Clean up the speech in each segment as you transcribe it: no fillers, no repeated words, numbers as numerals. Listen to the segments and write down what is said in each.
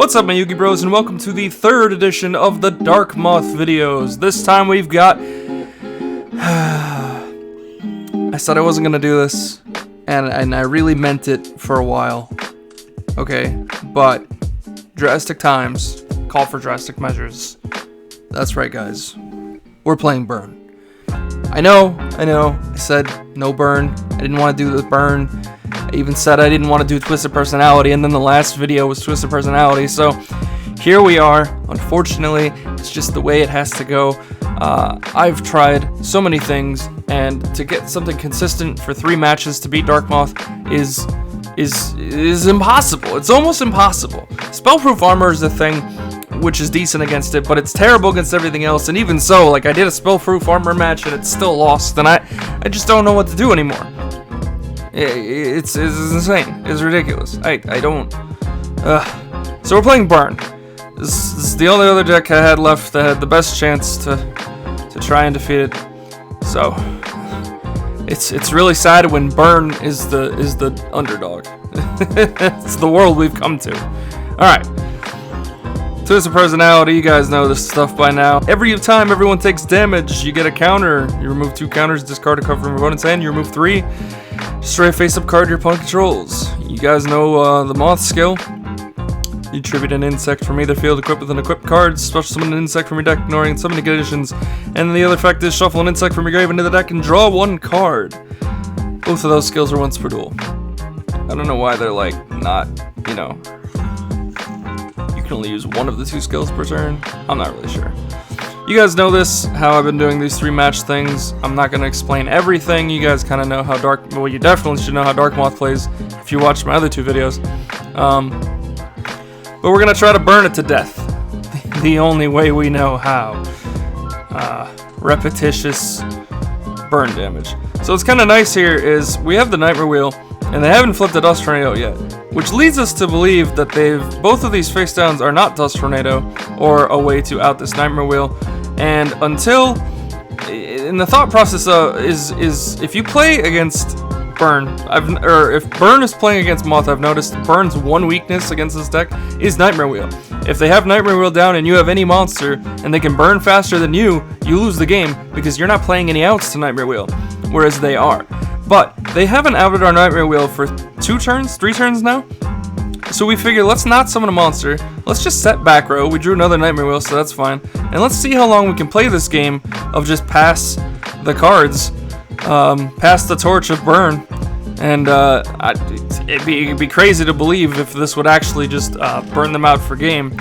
What's up, my Yugi Bros, and welcome to the third edition of the Dark Moth videos. This time we've got... I said I wasn't gonna do this, and I really meant it for a while. Okay, but drastic times call for drastic measures. That's right, guys. We're playing Burn. I know, I said no Burn. I didn't want to do the Burn. I even said I didn't want to do Twisted Personality, and then the last video was Twisted Personality, so here we are. Unfortunately, it's just the way it has to go. I've tried so many things, and to get something consistent for 3 matches to beat Dark Moth is impossible. It's almost impossible. Spellproof armor is a thing which is decent against it, but it's terrible against everything else, and even so, like, I did a spellproof armor match and it's still lost, and I just don't know what to do anymore. It's insane. It's ridiculous. I don't... So we're playing Burn. This is the only other deck I had left that had the best chance to try and defeat it. So it's really sad when Burn is the underdog. It's the world we've come to. Alright. Twisted Personality, you guys know this stuff by now. Every time everyone takes damage, you get a counter. You remove 2 counters, discard a card from your opponent's hand, you remove 3. Destroy a face-up card your opponent controls. You guys know the Moth skill. You tribute an insect from either field equipped with an equipped card, special summon an insect from your deck, ignoring summon conditions, and then the other effect is shuffle an insect from your grave into the deck and draw 1 card. Both of those skills are once per duel. I don't know why they're like not, you know, you can only use 1 of the 2 skills per turn. I'm not really sure. You guys know this, how I've been doing these 3 match things. I'm not going to explain everything. You guys kind of know how well, you definitely should know how Dark Moth plays if you watched my other 2 videos. But we're going to try to burn it to death. The only way we know how. Repetitious burn damage. So what's kind of nice here is we have the Nightmare Wheel, and they haven't flipped a Dust Tornado yet, which leads us to believe that both of these face downs are not Dust Tornado or a way to out this Nightmare Wheel. And until, in the thought process is if you play against Burn, if Burn is playing against Moth, I've noticed Burn's one weakness against this deck is Nightmare Wheel. If they have Nightmare Wheel down and you have any monster and they can burn faster than you lose the game because you're not playing any outs to Nightmare Wheel, whereas they are. But they haven't outed our Nightmare Wheel for 3 turns now. So we figure, let's not summon a monster. Let's just set back row. We drew another Nightmare Wheel, so that's fine. And let's see how long we can play this game of just pass the cards, pass the torch of Burn. And it'd be crazy to believe if this would actually just burn them out for game.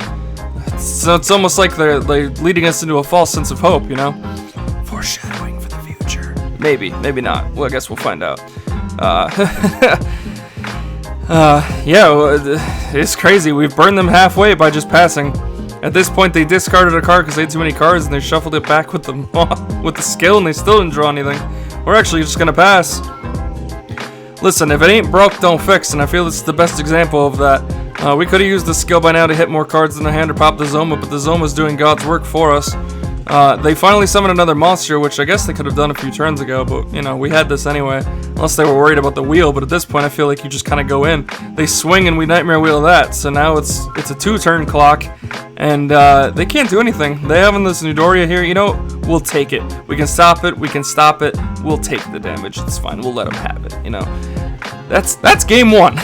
So it's almost like they're leading us into a false sense of hope, you know? Foreshadowing for the future. Maybe not. Well, I guess we'll find out. Yeah, it's crazy. We've burned them halfway by just passing. At this point, they discarded a card because they had too many cards, and they shuffled it back with the skill, and they still didn't draw anything. We're actually just gonna pass. Listen, if it ain't broke, don't fix, and I feel this is the best example of that. We could have used the skill by now to hit more cards in the hand or pop the Zoma, but the Zoma's doing God's work for us. They finally summoned another monster, which I guess they could have done a few turns ago, but, you know, we had this anyway. Unless they were worried about the wheel, but at this point I feel like you just kind of go in. They swing and we Nightmare Wheel that, so now it's a 2-turn clock, and they can't do anything. They have this Newdoria here, you know, we'll take it. We can stop it, we can stop it, we'll take the damage, it's fine, we'll let them have it, you know. That's game 1.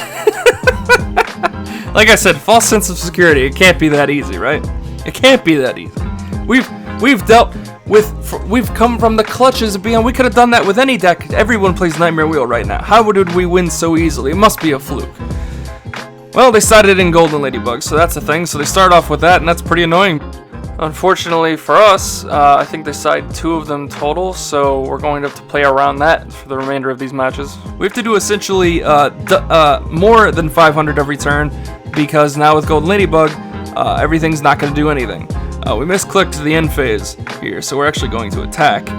Like I said, false sense of security, it can't be that easy, right? It can't be that easy. We've dealt with, we've come from the clutches of beyond. We could have done that with any deck. Everyone plays Nightmare Wheel right now. How would we win so easily? It must be a fluke. Well, they started in Golden Ladybug, so that's a thing. So they start off with that, and that's pretty annoying. Unfortunately for us, I think they side 2 of them total, so we're going to have to play around that for the remainder of these matches. We have to do essentially more than 500 every turn, because now with Golden Ladybug, everything's not going to do anything. We misclicked the end phase here, so we're actually going to attack.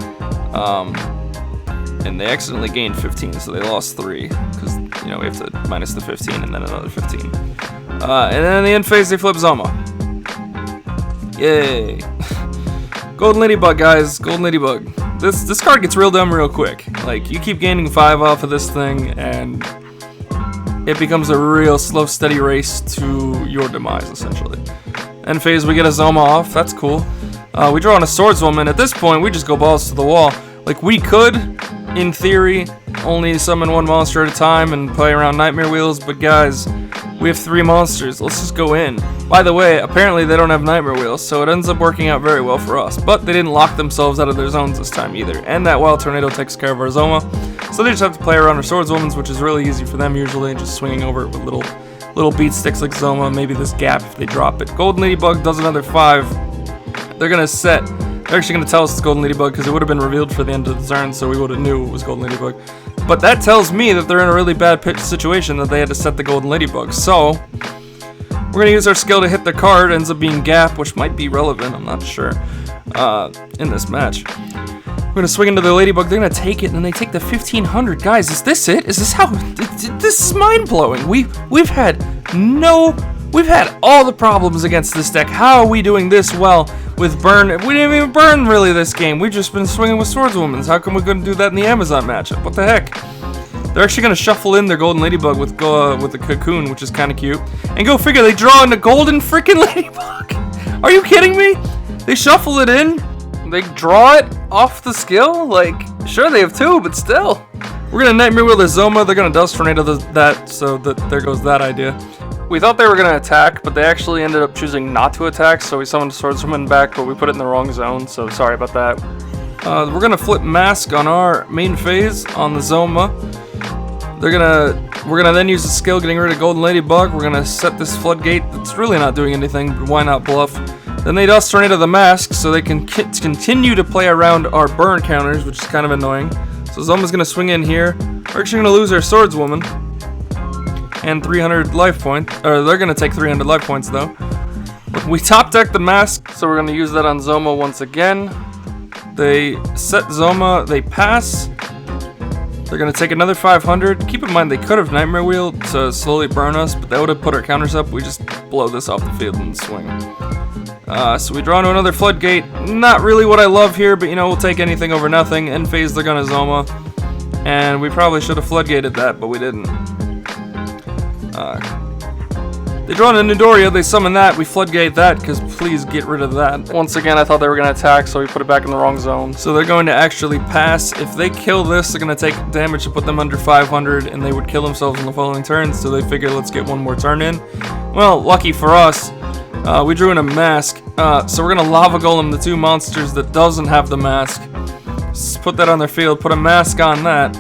And they accidentally gained 15, so they lost 3, because, you know, we have to minus the 15 and then another 15. And then in the end phase, they flip Zoma. Yay. Golden Ladybug, guys. Golden Ladybug. This card gets real dumb real quick. Like, you keep gaining 5 off of this thing, and it becomes a real slow, steady race to your demise, essentially. End phase, we get a Zoma off. That's cool. We draw on a Swordswoman. At this point, we just go balls to the wall. Like, we could, in theory, only summon one monster at a time and play around Nightmare Wheels, but guys, we have 3 monsters. Let's just go in. By the way, apparently they don't have Nightmare Wheels, so it ends up working out very well for us. But they didn't lock themselves out of their zones this time either. And that Wild Tornado takes care of our Zoma. So they just have to play around our Swordswoman's, which is really easy for them usually, just swinging over it with little beat sticks like Zoma, maybe this gap if they drop it. Golden Ladybug does another 5. They're actually gonna tell us it's Golden Ladybug because it would have been revealed for the end of the turn, so we would have knew it was Golden Ladybug. But that tells me that they're in a really bad pitch situation that they had to set the Golden Ladybug. So we're gonna use our skill to hit the card. Ends up being Gap, which might be relevant, I'm not sure, in this match. We're gonna swing into the Ladybug. They're gonna take it, and then they take the 1500. Guys, is this it? Is this how? This is mind blowing. We've had all the problems against this deck. How are we doing this well with burn? We didn't even burn really this game. We've just been swinging with Swordswoman's. How come we couldn't do that in the Amazon matchup? What the heck? They're actually gonna shuffle in their Golden Ladybug with the Cocoon, which is kind of cute. And go figure, they draw in the Golden freaking Ladybug. Are you kidding me? They shuffle it in. They draw it off the skill? Like, sure they have 2, but still. We're gonna Nightmare Wheel the Zoma. They're gonna Dust Tornado that, so there goes that idea. We thought they were gonna attack, but they actually ended up choosing not to attack, so we summoned Swordswoman back, but we put it in the wrong zone, so sorry about that. We're gonna flip Mask on our main phase on the Zoma. We're gonna then use the skill, getting rid of Golden Ladybug. We're gonna set this Floodgate that's really not doing anything, but why not bluff? Then they Dust Tornado the Mask, so they can continue to play around our burn counters, which is kind of annoying. So Zoma's gonna swing in here. We're actually gonna lose our Swordswoman. And 300 life points. Or they're gonna take 300 life points though. We top deck the Mask, so we're gonna use that on Zoma once again. They set Zoma, they pass. They're gonna take another 500. Keep in mind they could have Nightmare Wheel to slowly burn us, but that would have put our counters up. We just blow this off the field and swing. So we draw into another Floodgate. Not really what I love here, but you know, we'll take anything over nothing. End phase, they're gonna Zoma. And we probably should have Floodgated that, but we didn't. They draw into Nidoria, they summon that, we Floodgate that, because please get rid of that. Once again, I thought they were going to attack, so we put it back in the wrong zone. So they're going to actually pass. If they kill this, they're going to take damage to put them under 500, and they would kill themselves in the following turn, so they figure let's get one more turn in. Well, lucky for us, we drew in a Mask, so we're going to Lava Golem the 2 monsters that doesn't have the Mask. Just put that on their field, put a Mask on that.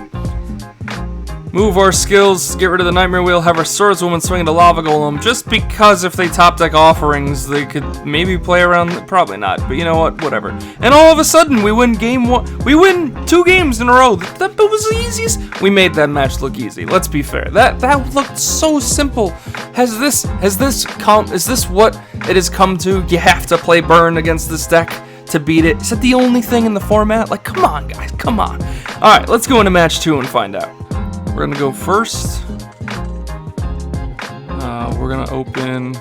Move our skills, get rid of the Nightmare Wheel, have our Swordswoman swing into Lava Golem, just because if they top deck Offerings, they could maybe play around, probably not, but you know what, whatever. And all of a sudden, we win game 1, we win 2 games in a row. That was the easiest. We made that match look easy, let's be fair. That looked so simple. Is this what it has come to? You have to play burn against this deck to beat it. Is that the only thing in the format? Like, come on, guys, come on. Alright, let's go into match 2 and find out. We're gonna go first. We're gonna open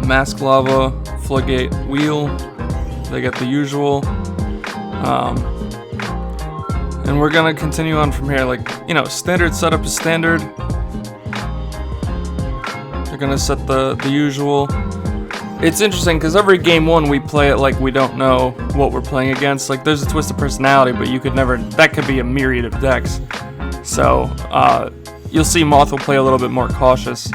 Mask Lava, Floodgate, Wheel. They get the usual. And we're gonna continue on from here. Like, you know, standard setup is standard. They're gonna set the usual. It's interesting because every game 1 we play it like we don't know what we're playing against. Like, there's a Twisted Personality, but you could never. That could be a myriad of decks. So, you'll see Moth will play a little bit more cautious.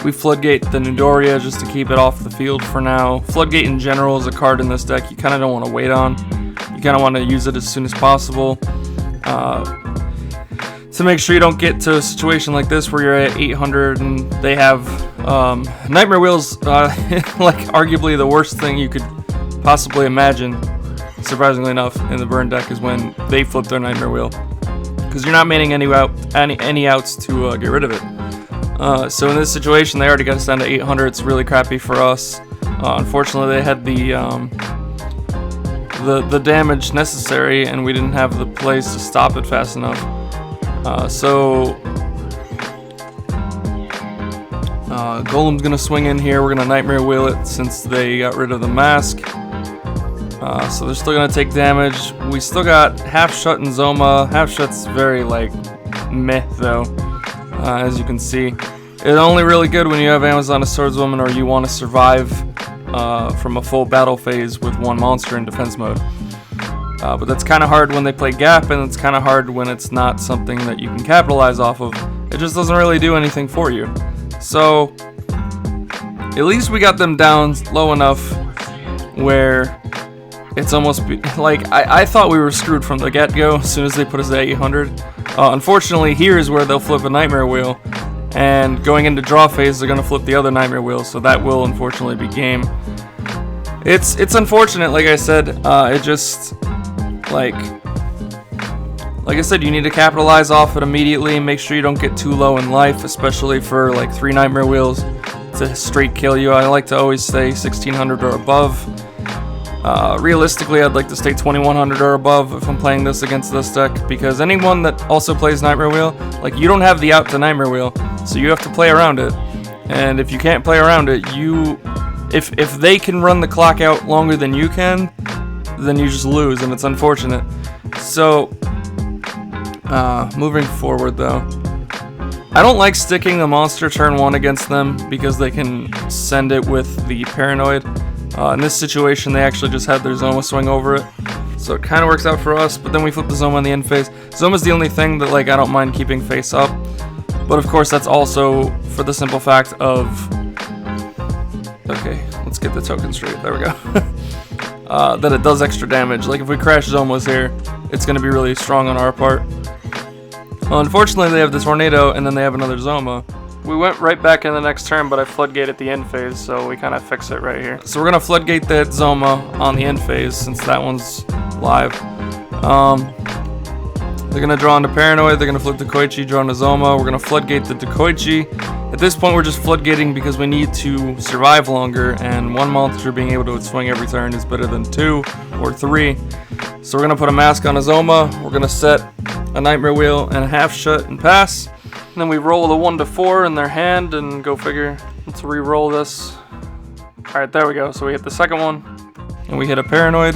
We Floodgate the Nidoria just to keep it off the field for now. Floodgate in general is a card in this deck you kind of don't want to wait on. You kind of want to use it as soon as possible. To make sure you don't get to a situation like this where you're at 800 and they have Nightmare Wheels, like arguably the worst thing you could possibly imagine. Surprisingly enough, in the burn deck is when they flip their Nightmare Wheel, because you're not maining any outs to get rid of it. So in this situation, they already got us down to 800. It's really crappy for us. Unfortunately, they had the damage necessary, and we didn't have the plays to stop it fast enough. Golem's gonna swing in here. We're gonna Nightmare Wheel it since they got rid of the Mask. So they're still gonna take damage. We still got Half Shut and Zoma. Half Shut's very, like, meh though, as you can see. It's only really good when you have Amazon as Swordswoman or you want to survive from a full battle phase with one monster in defense mode. But that's kind of hard when they play Gap, and it's kind of hard when it's not something that you can capitalize off of. It just doesn't really do anything for you. So, at least we got them down low enough where it's almost like I thought we were screwed from the get-go as soon as they put us at 800. Unfortunately, here is where they'll flip a Nightmare Wheel, and going into draw phase, they're going to flip the other Nightmare Wheel, so that will unfortunately be game. It's unfortunate, like I said. It just like I said, you need to capitalize off it immediately and make sure you don't get too low in life, especially for like 3 Nightmare Wheels to straight kill you. I like to always stay 1600 or above. Realistically, I'd like to stay 2100 or above if I'm playing this against this deck, because anyone that also plays Nightmare Wheel, like, you don't have the out to Nightmare Wheel, so you have to play around it. And if you can't play around it, if they can run the clock out longer than you can, then you just lose, and it's unfortunate. So, moving forward though, I don't like sticking the monster turn 1 against them because they can send it with the Paranoid. In this situation, they actually just had their Zoma swing over it, so it kind of works out for us, but then we flip the Zoma in the end phase. Zoma's the only thing that, like, I don't mind keeping face up, but of course that's also for the simple fact of... Okay, let's get the token straight, there we go. That it does extra damage. Like, if we crash Zomas here, it's going to be really strong on our part. Unfortunately, they have the Tornado, and then they have another Zoma. We went right back in the next turn, but I floodgate at the end phase, so we kind of fix it right here. So we're going to floodgate that Zoma on the end phase, since that one's live. They're going to draw into Paranoid, they're going to flip the Koichi, draw into Zoma. We're going to floodgate the Koichi. At this point, we're just floodgating because we need to survive longer, and one monster being able to swing every turn is better than 2 or 3. So we're going to put a mask on a Zoma, we're going to set a Nightmare Wheel and a half shut and pass. And then we roll the 1 to 4 in their hand and go figure. Let's re-roll this. Alright, there we go. So we hit the second one, and we hit a Paranoid.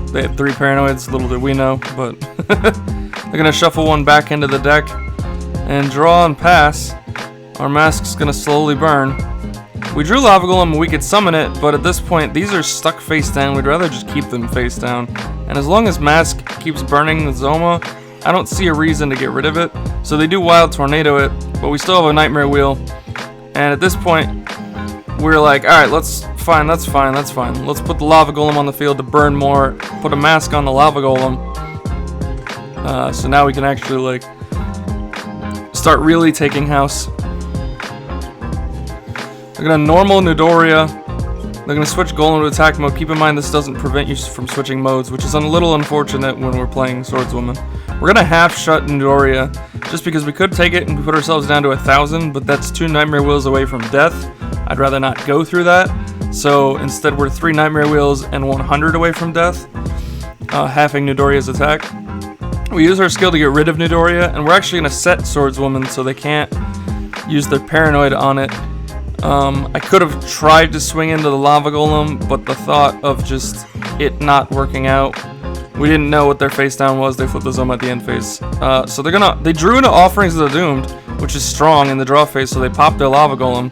They had 3 Paranoids, little did we know, but they're going to shuffle one back into the deck and draw and pass. Our mask's going to slowly burn. We drew Lava Golem and we could summon it, but at this point, these are stuck face down. We'd rather just keep them face down. And as long as Mask keeps burning the Zoma, I don't see a reason to get rid of it. So they do Wild Tornado it, but we still have a Nightmare Wheel. And at this point, we're like, alright, that's fine. Let's put the Lava Golem on the field to burn more, put a Mask on the Lava Golem. So now we can actually, like, start really taking house. They're going to normal Nidoria. They're going to switch Golem to attack mode. Keep in mind this doesn't prevent you from switching modes, which is a little unfortunate when we're playing Swordswoman. We're going to half shut Nidoria, just because we could take it and put ourselves down to 1,000, but that's 2 Nightmare Wheels away from death. I'd rather not go through that. So instead we're 3 Nightmare Wheels and 100 away from death, halving Nidoria's attack. We use our skill to get rid of Nidoria, and we're actually going to set Swordswoman so they can't use their Paranoid on it. I could have tried to swing into the Lava Golem, but the thought of just it not working out, we didn't know what their face down was. They flipped the Zoma at the end phase. So they drew into Offerings of the Doomed, which is strong in the draw phase, so they popped their Lava Golem,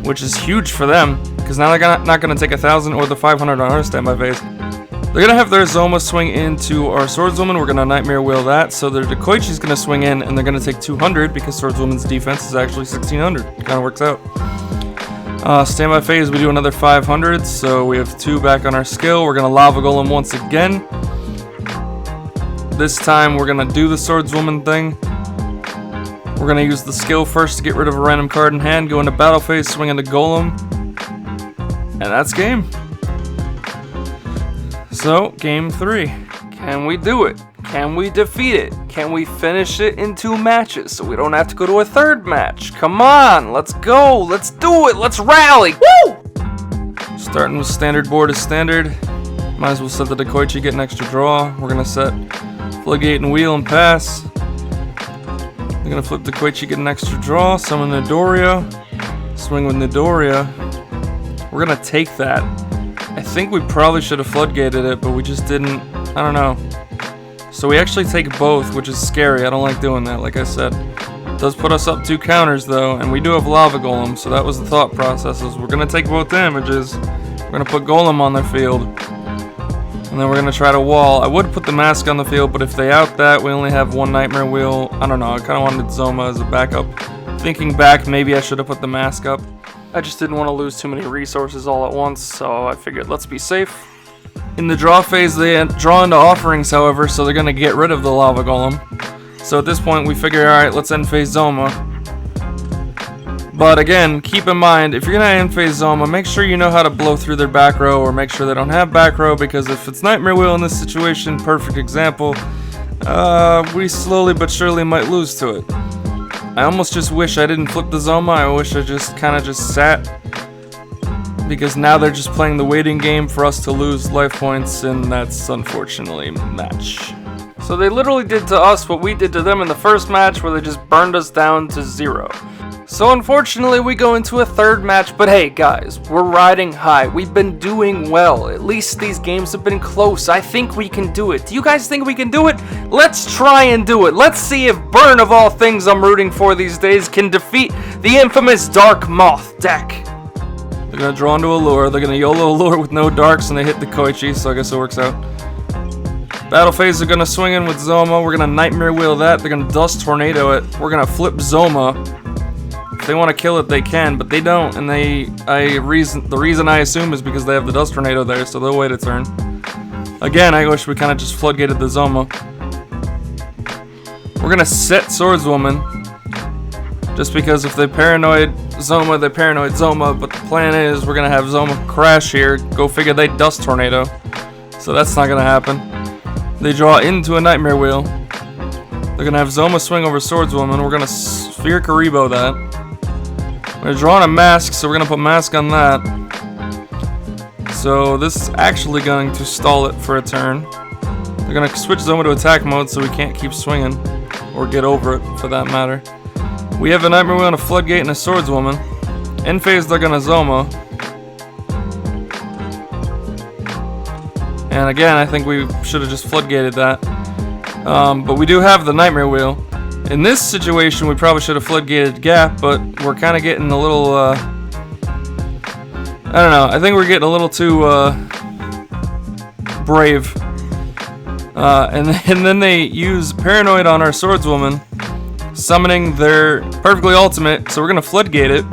which is huge for them, because now they're not going to take 1,000 or the 500 on our standby phase. They're going to have their Zoma swing into our Swordswoman. We're going to Nightmare Wheel that, so their Dekoichi's going to swing in, and they're going to take 200, because Swordswoman's defense is actually 1,600. Kind of works out. Standby phase, we do another 500, so we have 2 back on our skill. We're going to Lava Golem once again. This time we're going to do the Swordswoman thing. We're going to use the skill first to get rid of a random card in hand, go into battle phase, swing into Golem, and that's game. So, game 3. Can we do it? Can we defeat it? Can we finish it in 2 matches so we don't have to go to a 3rd match? Come on, let's go, let's do it, let's rally, woo! Starting with standard board as standard. Might as well set the Dekoichi, get an extra draw. We're going to set Floodgate and Wheel and pass. We're going to flip Dekoichi, get an extra draw, summon Nidoria, swing with Nidoria. We're going to take that. I think we probably should have Floodgated it, but we just didn't, I don't know. So we actually take both, which is scary. I don't like doing that, like I said. Does put us up 2 counters though, and we do have Lava Golem, so that was the thought process. Is we're gonna take both damages. We're gonna put Golem on their field, and then we're gonna try to wall. I would put the mask on the field, but if they out that, we only have 1 Nightmare Wheel. I don't know. I kind of wanted Zoma as a backup. Thinking back, maybe I should have put the mask up. I just didn't want to lose too many resources all at once, so I figured let's be safe. In the draw phase, they draw into offerings, however, so they're gonna get rid of the Lava Golem. So at this point, we figure, alright, let's end phase Zoma. But again, keep in mind, if you're gonna end phase Zoma, make sure you know how to blow through their back row, or make sure they don't have back row, because if it's Nightmare Wheel in this situation, perfect example, we slowly but surely might lose to it. I almost just wish I didn't flip the Zoma. I wish I just kind of just sat, because now they're just playing the waiting game for us to lose life points, and that's unfortunately match. So they literally did to us what we did to them in the first match, where they just burned us down to 0. So unfortunately we go into a third match, but hey guys, we're riding high. We've been doing well. At least these games have been close. I think we can do it. Do you guys think we can do it? Let's try and do it. Let's see if Burn, of all things I'm rooting for these days, can defeat the infamous Dark Moth deck. They're gonna draw into a lure. They're gonna YOLO lure with no darks, and they hit the Koichi, so I guess it works out. Battle phase, they're gonna swing in with Zoma. We're gonna Nightmare Wheel that. They're gonna Dust Tornado it. We're gonna flip Zoma. If they want to kill it, they can, but they don't. And the reason I assume is because they have the Dust Tornado there, so they'll wait a turn. Again, I wish we kind of just floodgated the Zoma. We're gonna set Swordswoman, just because if they paranoid Zoma, they paranoid Zoma. But the plan is we're gonna have Zoma crash here. Go figure, they Dust Tornado, so that's not gonna happen. They draw into a Nightmare Wheel. They're gonna have Zoma swing over Swordswoman. We're gonna Sphere Karibo that. We're drawing a mask, so we're gonna put mask on that. So this is actually going to stall it for a turn. They're gonna switch Zoma to attack mode, so we can't keep swinging, or get over it for that matter. We have a Nightmare Wheel and a Floodgate and a Swordswoman. End phase, they're gonna Zoma. And again, I think we should have just floodgated that. But we do have the Nightmare Wheel. In this situation, we probably should have floodgated Gap, but we're kind of getting a little, I don't know, I think we're getting a little too, brave. And then they use Paranoid on our Swordswoman, summoning their Perfectly Ultimate, so we're going to floodgate it.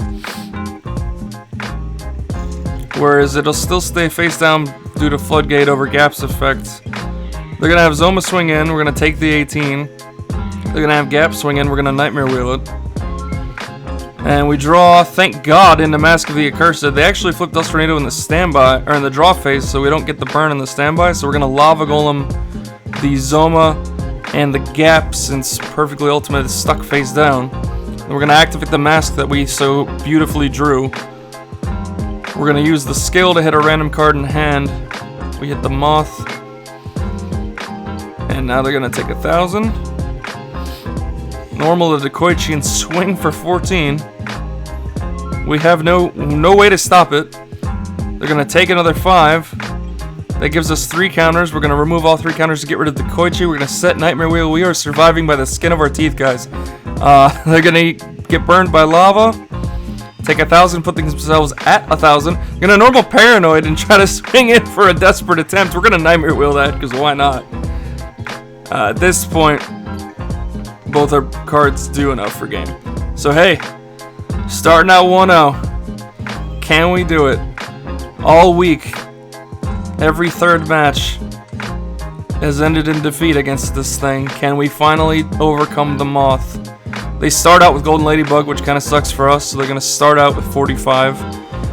Whereas it'll still stay face down due to Floodgate over Gap's effect. They're going to have Zoma swing in, we're going to take the 18. They're going to have Gap swing in, we're going to Nightmare Wheel it. And we draw, thank God, into Mask of the Accursed. They actually flip Dust Tornado in the standby, or in the draw phase, so we don't get the burn in the standby. So we're going to Lava Golem the Zoma and the Gap, since Perfectly Ultimate is stuck face down. And we're going to activate the mask that we so beautifully drew. We're going to use the skill to hit a random card in hand. We hit the Moth. And now they're going to take 1,000. Normal to Koichi and swing for 14. We have no way to stop it. They're going to take another 5. That gives us 3 counters. We're going to remove all 3 counters to get rid of the Koichi. We're going to set Nightmare Wheel. We are surviving by the skin of our teeth, guys. They're going to get burned by lava. Take 1,000, put themselves at 1,000. Gonna normal Paranoid and try to swing in for a desperate attempt. We're gonna Nightmare Wheel that, because why not? At this point, both our cards do enough for game. So hey, starting out 1-0. Can we do it? All week, every third match has ended in defeat against this thing. Can we finally overcome the Moth? They start out with Golden Ladybug, which kind of sucks for us, so they're going to start out with 45.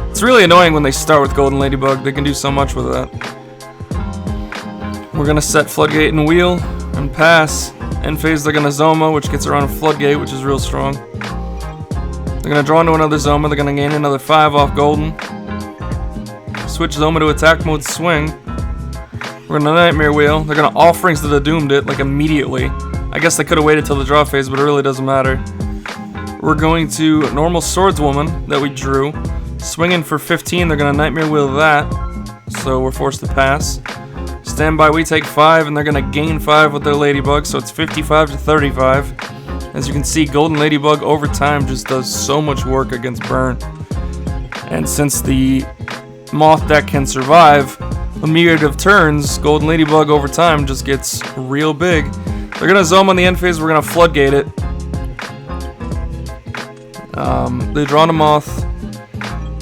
It's really annoying when they start with Golden Ladybug. They can do so much with that. We're going to set Floodgate and Wheel and pass. End phase, they're going to Zoma, which gets around a Floodgate, which is real strong. They're going to draw into another Zoma. They're going to gain another 5 off Golden. Switch Zoma to attack mode swing. We're going to Nightmare Wheel. They're going to Offerings to the Doomed it, like immediately. I guess they could have waited till the draw phase, but it really doesn't matter. We're going to normal Swordswoman that we drew. Swinging for 15, they're going to Nightmare Wheel that. So we're forced to pass. Standby, we take 5, and they're going to gain 5 with their Ladybug, so it's 55 to 35. As you can see, Golden Ladybug over time just does so much work against Burn. And since the Moth deck can survive a myriad of turns, Golden Ladybug over time just gets real big. They're gonna Zoma on the end phase, we're gonna Floodgate it. They draw a Moth,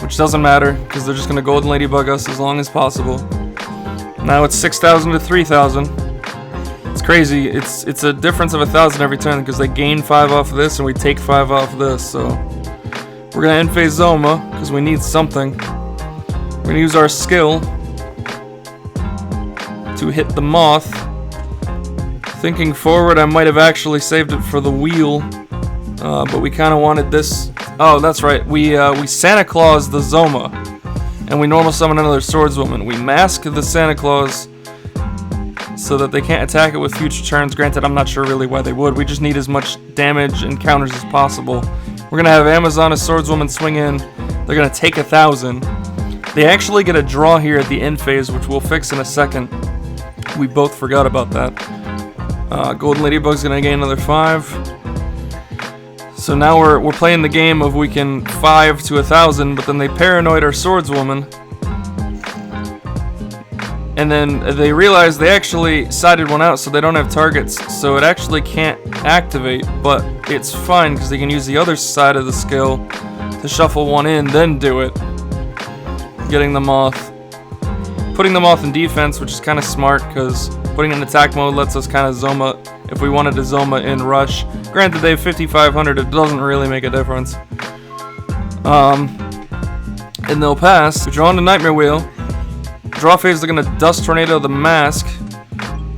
which doesn't matter, because they're just gonna Golden Ladybug us as long as possible. Now it's 6,000 to 3,000. It's crazy, it's a difference of 1,000 every turn, because they gain 5 off of this, and we take 5 off of this, so... We're gonna end phase Zoma, because we need something. We're gonna use our skill to hit the Moth. Thinking forward, I might have actually saved it for the wheel, but we kind of wanted this. Oh, that's right. We Santa Claus the Zoma, and we normal summon another Swordswoman. We mask the Santa Claus so that they can't attack it with future turns. Granted, I'm not sure really why they would. We just need as much damage and counters as possible. We're gonna have Amazon as Swordswoman swing in. They're gonna take 1,000. They actually get a draw here at the end phase, which we'll fix in a second. We both forgot about that. Golden Ladybug's gonna gain another 5. So now we're playing the game of we can 5 to 1,000, but then they paranoid our Swordswoman. And then they realize they actually sided one out, so they don't have targets, so it actually can't activate, but it's fine because they can use the other side of the skill to shuffle one in, then do it. Getting the Moth. Putting the Moth in defense, which is kind of smart because putting it in attack mode lets us kind of Zoma if we wanted to Zoma in Rush. Granted, they have 5,500, it doesn't really make a difference. And they'll pass. We draw into Nightmare Wheel. Draw phase, they're gonna Dust Tornado the Mask.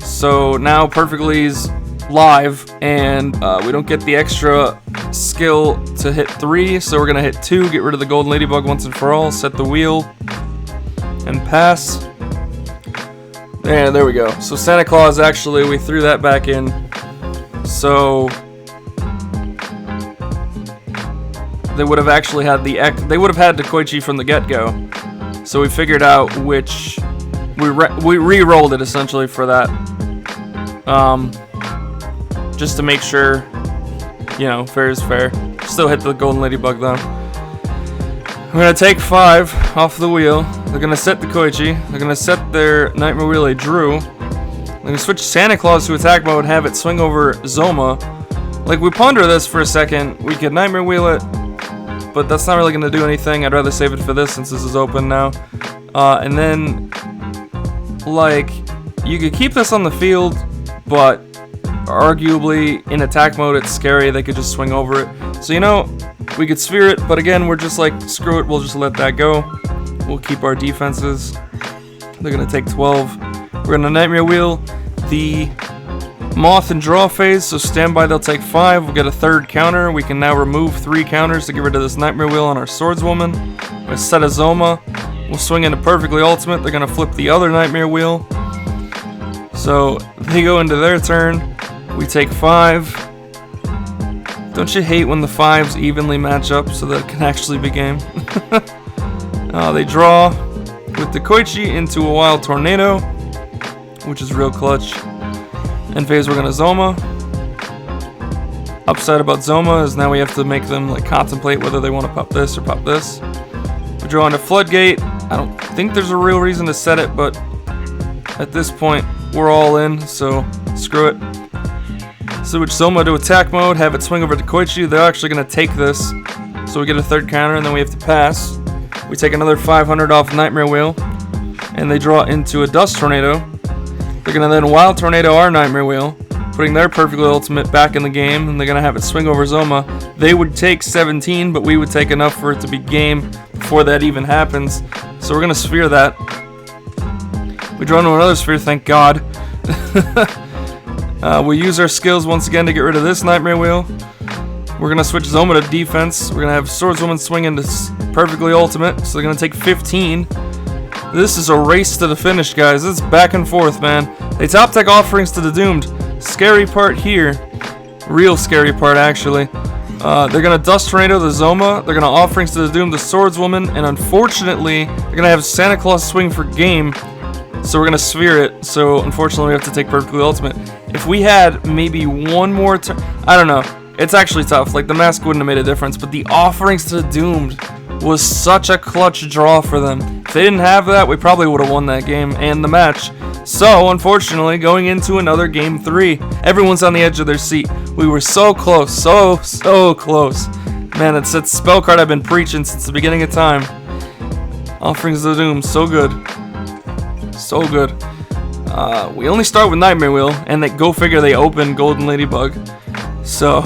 So now Perfectly's live, and we don't get the extra skill to hit 3, so we're gonna hit 2, get rid of the Golden Ladybug once and for all, set the wheel, and pass. And there we go. So Santa Claus, actually, we threw that back in. So they would have actually had they would have had the Koichi from the get-go. So we figured out which we re-rolled it essentially for that, just to make sure, you know, fair is fair. Still hit the Golden Ladybug though. We're gonna take 5 off the wheel. They're gonna set the Koichi. They're gonna set their Nightmare Wheel they drew. They're gonna switch Santa Claus to attack mode, have it swing over Zoma. Like, we ponder this for a second. We could Nightmare Wheel it, but that's not really going to do anything. I'd rather save it for this since this is open now. And then, like, you could keep this on the field, but arguably in attack mode it's scary. They could just swing over it. So, you know, we could sphere it, but again, we're just like, screw it, we'll just let that go. We'll keep our defenses. They're going to take 12. We're going to Nightmare Wheel the Moth and draw phase, so stand by, they'll take 5. We'll get a third counter. We can now remove 3 counters to get rid of this Nightmare Wheel on our Swordswoman. We'll set a Zoma. We'll swing into Perfectly Ultimate. They're going to flip the other Nightmare Wheel. So they go into their turn. We take 5. Don't you hate when the 5s evenly match up so that it can actually be game? They draw with the Koichi into a Wild Tornado, which is real clutch. End phase, we're gonna Zoma. Upside about Zoma is now we have to make them like contemplate whether they want to pop this or pop this. We draw into Floodgate. I don't think there's a real reason to set it, but at this point we're all in, so screw it. Switch Zoma to attack mode, have it swing over to Koichi. They're actually gonna take this, so we get a third counter, and then we have to pass. We take another 500 off Nightmare Wheel, and they draw into a Dust Tornado. They're going to then Wild Tornado our Nightmare Wheel, putting their Perfectly Ultimate back in the game, and they're going to have it swing over Zoma. They would take 17, but we would take enough for it to be game before that even happens. So we're going to sphere that. We draw into another sphere, thank God. We'll use our skills once again to get rid of this Nightmare Wheel. We're going to switch Zoma to defense. We're going to have Swordswoman swing into Perfectly Ultimate, so they're going to take 15. This is a race to the finish, guys. It's back and forth, man. They top deck Offerings to the Doomed. Scary part here. Real scary part, actually. They're going to Dust Tornado the Zoma. They're going to Offerings to the Doomed the Swordswoman. And unfortunately, they're going to have Santa Claus swing for game. So we're going to sphere it. So unfortunately, we have to take Perfectly Ultimate. If we had maybe one more turn... I don't know. It's actually tough. Like, the mask wouldn't have made a difference, but the offerings to the Doomed was such a clutch draw for them. If they didn't have that, we probably would have won that game and the match. So, unfortunately, going into another game 3, everyone's on the edge of their seat. We were so close, so close. Man, it's that spell card I've been preaching since the beginning of time. Offerings of the Doom, so good. So good. We only start with Nightmare Wheel, and go figure they open Golden Ladybug. So,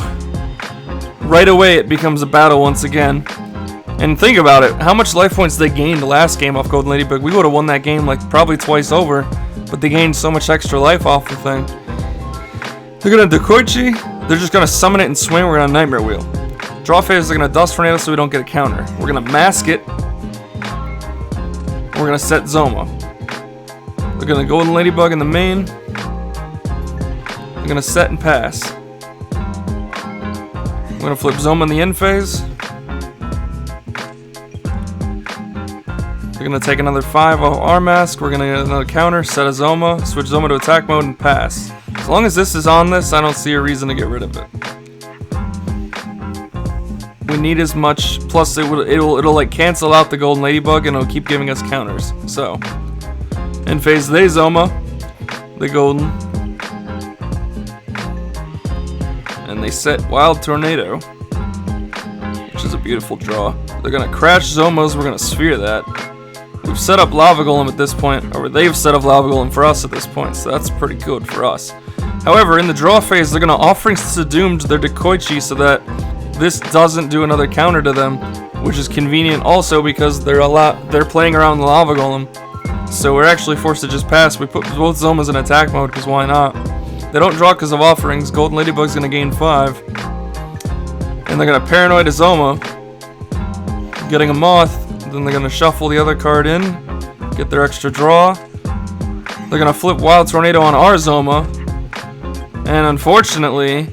right away it becomes a battle once again. And think about it, how much life points they gained the last game off Golden Ladybug. We would have won that game like probably twice over, but they gained so much extra life off the thing. They're gonna Dekoichi, they're just gonna summon it and swing, we're gonna Nightmare Wheel. Draw phase, they're gonna Dust Tornado so we don't get a counter. We're gonna mask it. We're gonna set Zoma. They're gonna Golden Ladybug in the main. They're gonna set and pass. We're gonna flip Zoma in the end phase. We're gonna take another 5 off our mask. We're gonna get another counter, set a Zoma, switch Zoma to attack mode, and pass. As long as this is on this, I don't see a reason to get rid of it. We need as much. Plus, it'll like cancel out the Golden Ladybug, and it'll keep giving us counters. So, in phase, they Zoma, the Golden, and they set Wild Tornado, which is a beautiful draw. They're gonna crash Zomas. We're gonna sphere that. We've set up Lava Golem at this point, or they've set up Lava Golem for us at this point, so that's pretty good for us. However, in the draw phase, they're gonna Offerings to Doomed their Dekoichi so that this doesn't do another counter to them, which is convenient also because they're playing around the Lava Golem. So we're actually forced to just pass. We put both Zomas in attack mode because why not? They don't draw because of Offerings. Golden Ladybug's gonna gain 5. And they're gonna Paranoid a Zoma, getting a Moth. Then they're gonna shuffle the other card in, get their extra draw. They're gonna flip Wild Tornado on our Zoma. And unfortunately,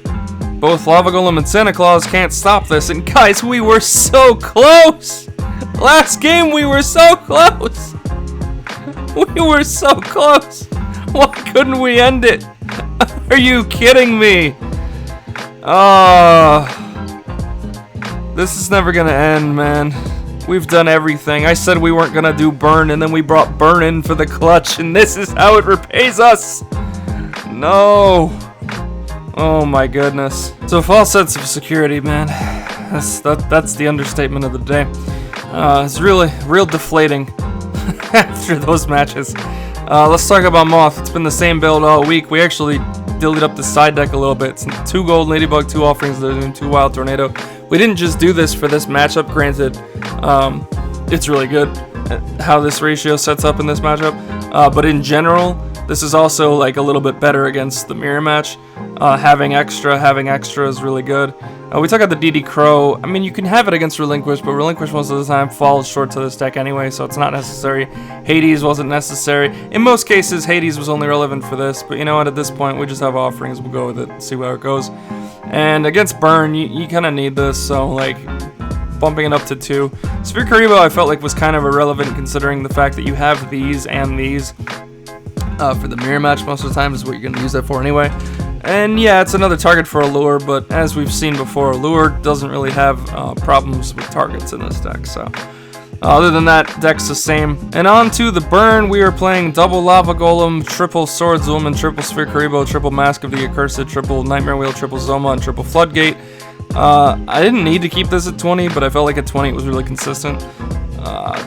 both Lava Golem and Santa Claus can't stop this. And guys, we were so close! Last game, we were so close! We were so close! Why couldn't we end it? Are you kidding me? This is never gonna end, man. We've done everything. I said we weren't gonna do Burn, and then we brought Burn in for the clutch, and this is how it repays us! No! Oh my goodness. So false sense of security, man. That's the understatement of the day. It's really real deflating after those matches. Let's talk about Moth. It's been the same build all week. We actually dillied up the side deck a little bit. It's 2 Golden Ladybug, 2 Offerings, 2 Wild Tornado. We didn't just do this for this matchup. Granted, it's really good how this ratio sets up in this matchup. But in general, this is also like a little bit better against the mirror match. Having extra is really good. We took out the DD Crow. I mean, you can have it against Relinquish, but Relinquish most of the time falls short to this deck anyway, so it's not necessary. Hades wasn't necessary. In most cases, Hades was only relevant for this, but you know what, at this point, we just have Offerings. We'll go with it and see where it goes. And against Burn, you kind of need this, so like bumping it up to 2. Sphere Karibo, I felt like was kind of irrelevant considering the fact that you have these and these. For the mirror match most of the time is what you're going to use that for anyway. And yeah, it's another target for Allure, but as we've seen before, Allure doesn't really have problems with targets in this deck, so other than that, deck's the same. And on to the Burn, we are playing double Lava Golem, triple Sword Zulman, triple Sphere Karibo, triple Mask of the Accursed, triple Nightmare Wheel, triple Zoma, and triple Floodgate. I didn't need to keep this at 20, but I felt like at 20 it was really consistent.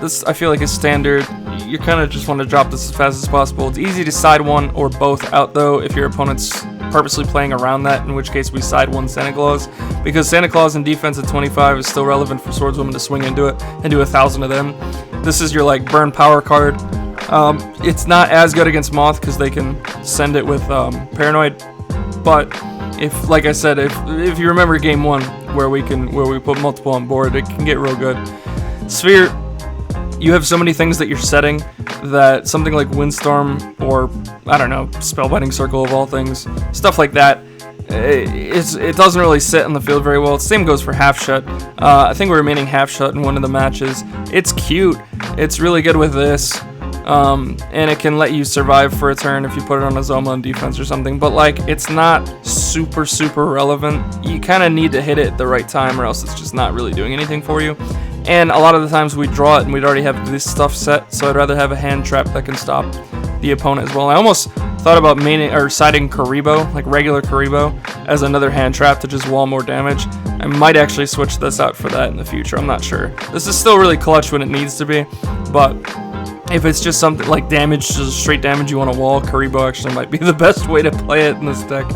This, I feel like, is standard. You kind of just want to drop this as fast as possible. It's easy to side one or both out, though, if your opponent's purposely playing around that, in which case we side one Santa Claus, because Santa Claus in defense at 25 is still relevant for Swordswoman to swing into it and do 1,000 of them. This is your, like, Burn power card. It's not as good against Moth, because they can send it with Paranoid, but if, like I said, if you remember game 1, where we put multiple on board, it can get real good. Sphere, you have so many things that you're setting that something like Windstorm or, I don't know, Spellbinding Circle of all things, stuff like that, it doesn't really sit on the field very well. Same goes for Half Shut. I think we're remaining Half Shut in one of the matches. It's cute. It's really good with this. and it can let you survive for a turn if you put it on a Zoma on defense or something, but like it's not super relevant. You kind of need to hit it at the right time or else it's just not really doing anything for you. And a lot of the times we draw it and we'd already have this stuff set, so I'd rather have a hand trap that can stop the opponent as well. I almost thought about siding Karibo, like regular Karibo, as another hand trap to just wall more damage. I might actually switch this out for that in the future, I'm not sure. This is still really clutch when it needs to be, but if it's just something like damage, just straight damage you want to wall, Karibo actually might be the best way to play it in this deck.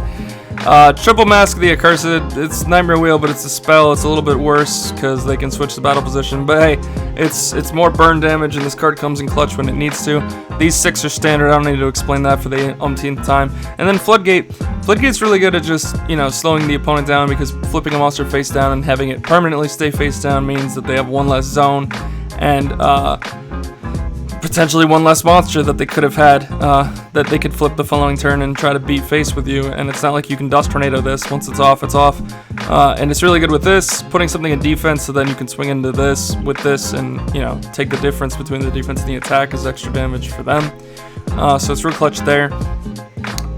Triple Mask the Accursed, it's Nightmare Wheel, but it's a spell. It's a little bit worse because they can switch the battle position, but hey, it's more burn damage, and this card comes in clutch when it needs to. These 6 are standard, I don't need to explain that for the umpteenth time. And then Floodgate. Floodgate's really good at just, slowing the opponent down, because flipping a monster face down and having it permanently stay face down means that they have one less zone, and potentially one less monster that they could have had, that they could flip the following turn and try to beat face with you. And it's not like you can Dust Tornado this. Once it's off, it's off. And it's really good with this, putting something in defense, so then you can swing into this with this and, take the difference between the defense and the attack as extra damage for them. So it's real clutch there.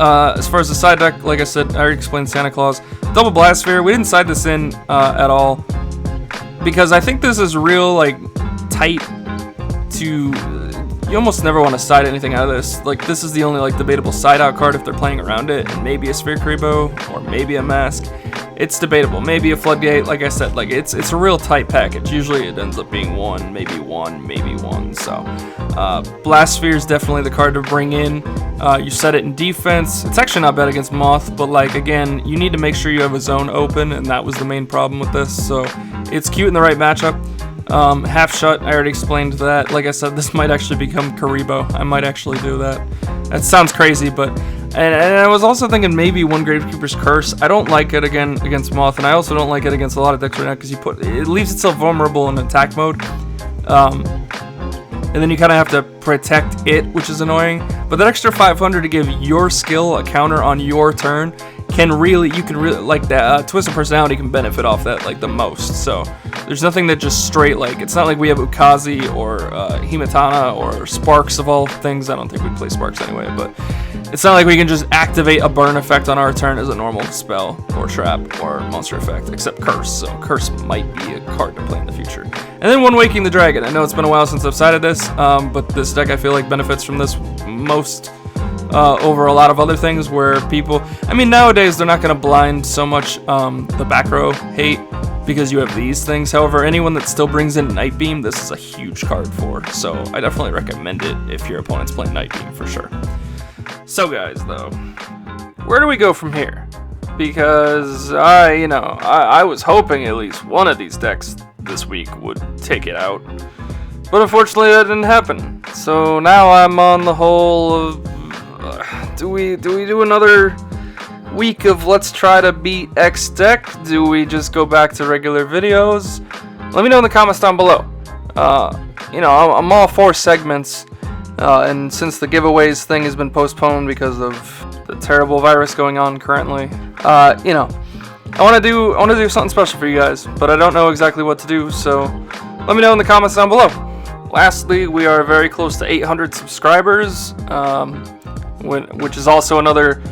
As far as the side deck, like I said, I already explained Santa Claus. Double Blast Sphere, we didn't side this in at all, because I think this is real, like, tight to... You almost never want to side anything out of this. Like, this is the only, like, debatable side out card if they're playing around it, and maybe a Sphere Karibo, or maybe a Mask. It's debatable. Maybe a Floodgate, like I said, like, it's a real tight package. Usually it ends up being one, maybe one, so... Blast Sphere is definitely the card to bring in. You set it in defense. It's actually not bad against Moth, but, like, again, you need to make sure you have a zone open, and that was the main problem with this, so it's cute in the right matchup. Half Shut, I already explained that. Like I said, this might actually become Karibo. I might actually do that. That sounds crazy, but... And I was also thinking maybe one Gravekeeper's Curse. I don't like it against Moth, and I also don't like it against a lot of decks right now, because it leaves itself vulnerable in attack mode. And then you kind of have to protect it, which is annoying. But that extra 500 to give your skill a counter on your turn you can really, like, that Twisted Personality can benefit off that, like, the most. So there's nothing that just straight, like, it's not like we have Ukazi or Himatana or Sparks of all things. I don't think we'd play Sparks anyway, but it's not like we can just activate a burn effect on our turn as a normal spell or trap or monster effect, except Curse. So Curse might be a card to play in the future. And then One Waking the Dragon. I know it's been a while since I've sided this, but this deck I feel like benefits from this most over a lot of other things where people... I mean, nowadays they're not going to blind so much the back row hate because you have these things. However, anyone that still brings in Night Beam, this is a huge card for. So I definitely recommend it if your opponent's playing Night Beam for sure. So guys, though, where do we go from here? Because I was hoping at least one of these decks this week would take it out, but unfortunately that didn't happen. So now I'm on the whole of do we do another week of let's try to beat X deck? Do we just go back to regular videos? Let me know in the comments down below. I'm all for segments. And since the giveaways thing has been postponed because of the terrible virus going on currently, I want to do something special for you guys, but I don't know exactly what to do. So let me know in the comments down below. Lastly, we are very close to 800 subscribers, which is also another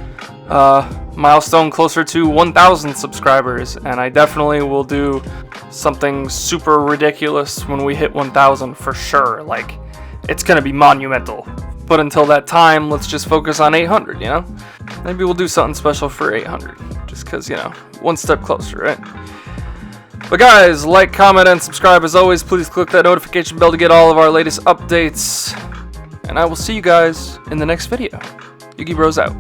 milestone closer to 1,000 subscribers, and I definitely will do something super ridiculous when we hit 1,000 for sure. Like, it's gonna be monumental. But until that time, let's just focus on 800, Maybe we'll do something special for 800, just because, one step closer, right? But guys, like, comment, and subscribe. As always, please click that notification bell to get all of our latest updates. And I will see you guys in the next video. Yugi Bros out.